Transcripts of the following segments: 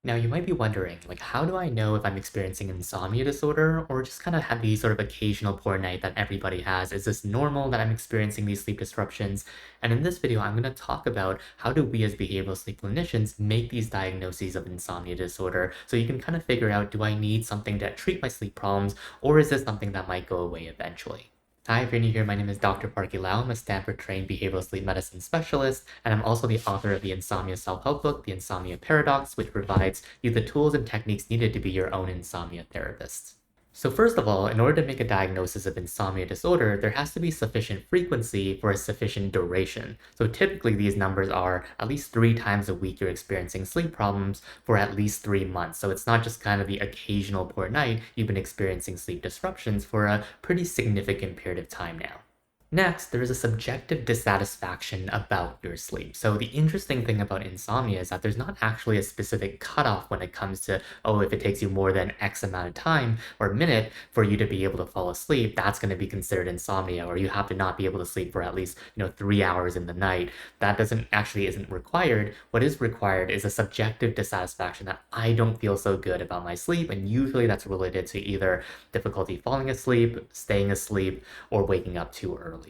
Now, you might be wondering, like, how do I know if I'm experiencing insomnia disorder or just kind of have these sort of occasional poor night that everybody has? Is this normal that I'm experiencing these sleep disruptions? And in this video, I'm going to talk about how do we as behavioral sleep clinicians make these diagnoses of insomnia disorder so you can kind of figure out, do I need something to treat my sleep problems, or is this something that might go away eventually? Hi, if you're new here, my name is Dr. Parky. I'm a Stanford-trained behavioral sleep medicine specialist, and I'm also the author of the Insomnia self-help book, The Insomnia Paradox, which provides you the tools and techniques needed to be your own insomnia therapist. So first of all, in order to make a diagnosis of insomnia disorder, there has to be sufficient frequency for a sufficient duration. So typically these numbers are at least 3 times a week you're experiencing sleep problems for at least 3 months. So it's not just kind of the occasional poor night, you've been experiencing sleep disruptions for a pretty significant period of time now. Next, there is a subjective dissatisfaction about your sleep. So the interesting thing about insomnia is that there's not actually a specific cutoff when it comes to, oh, if it takes you more than X amount of time or minute for you to be able to fall asleep, that's going to be considered insomnia, or you have to not be able to sleep for at least, 3 hours in the night. That doesn't actually isn't required. What is required is a subjective dissatisfaction that I don't feel so good about my sleep, and usually that's related to either difficulty falling asleep, staying asleep, or waking up too early.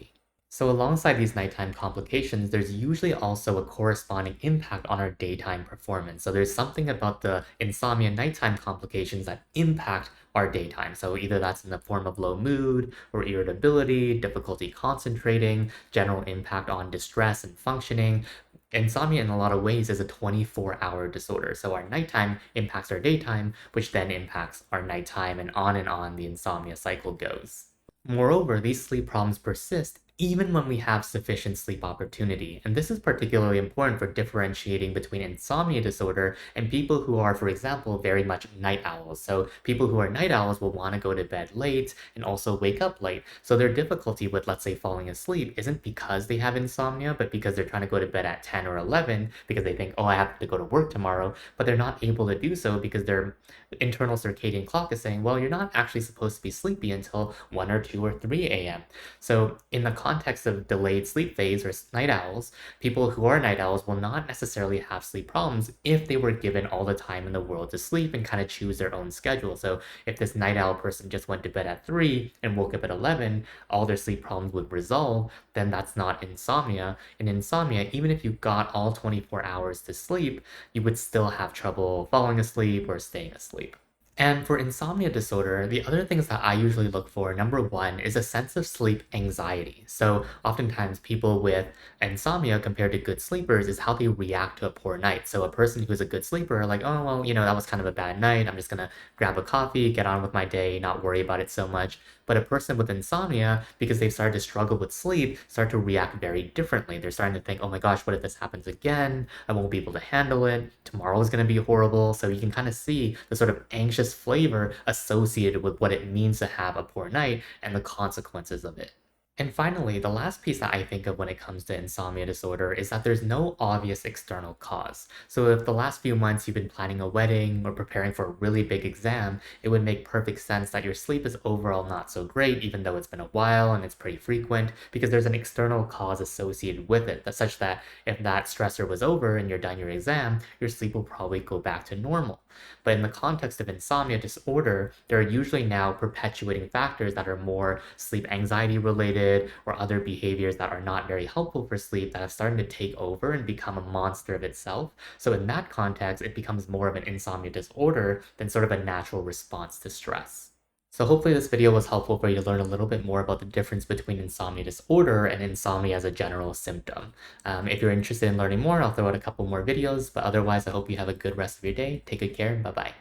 So alongside these nighttime complications, there's usually also a corresponding impact on our daytime performance. So there's something about the insomnia nighttime complications that impact our daytime. So either that's in the form of low mood or irritability, difficulty concentrating, general impact on distress and functioning. Insomnia in a lot of ways is a 24-hour disorder. So our nighttime impacts our daytime, which then impacts our nighttime, and on the insomnia cycle goes. Moreover, these sleep problems persist even when we have sufficient sleep opportunity, and this is particularly important for differentiating between insomnia disorder and people who are, for example, very much night owls. So people who are night owls will want to go to bed late and also wake up late. So their difficulty with, let's say, falling asleep isn't because they have insomnia, but because they're trying to go to bed at 10 or 11 because they think, oh, I have to go to work tomorrow, but they're not able to do so because their internal circadian clock is saying, well, you're not actually supposed to be sleepy until 1 or 2 or 3 a.m. So in the context of delayed sleep phase or night owls, people who are night owls will not necessarily have sleep problems if they were given all the time in the world to sleep and kind of choose their own schedule. So if this night owl person just went to bed at 3 and woke up at 11, all their sleep problems would resolve, then that's not insomnia. In insomnia, even if you got all 24 hours to sleep, you would still have trouble falling asleep or staying asleep. And for insomnia disorder, the other things that I usually look for, number one, is a sense of sleep anxiety. So oftentimes people with insomnia compared to good sleepers is how they react to a poor night. So a person who's a good sleeper are like, oh, well, that was kind of a bad night. I'm just gonna grab a coffee, get on with my day, not worry about it so much. But a person with insomnia, because they've started to struggle with sleep, start to react very differently. They're starting to think, oh my gosh, what if this happens again? I won't be able to handle it. Tomorrow is going to be horrible. So you can kind of see the sort of anxious flavor associated with what it means to have a poor night and the consequences of it. And finally, the last piece that I think of when it comes to insomnia disorder is that there's no obvious external cause. So if the last few months you've been planning a wedding or preparing for a really big exam, it would make perfect sense that your sleep is overall not so great, even though it's been a while and it's pretty frequent, because there's an external cause associated with it, that's such that if that stressor was over and you're done your exam, your sleep will probably go back to normal. But in the context of insomnia disorder, there are usually now perpetuating factors that are more sleep anxiety related or other behaviors that are not very helpful for sleep that have started to take over and become a monster of itself. So in that context, it becomes more of an insomnia disorder than sort of a natural response to stress. So hopefully this video was helpful for you to learn a little bit more about the difference between insomnia disorder and insomnia as a general symptom. If you're interested in learning more, I'll throw out a couple more videos, but otherwise I hope you have a good rest of your day. Take good care, bye-bye.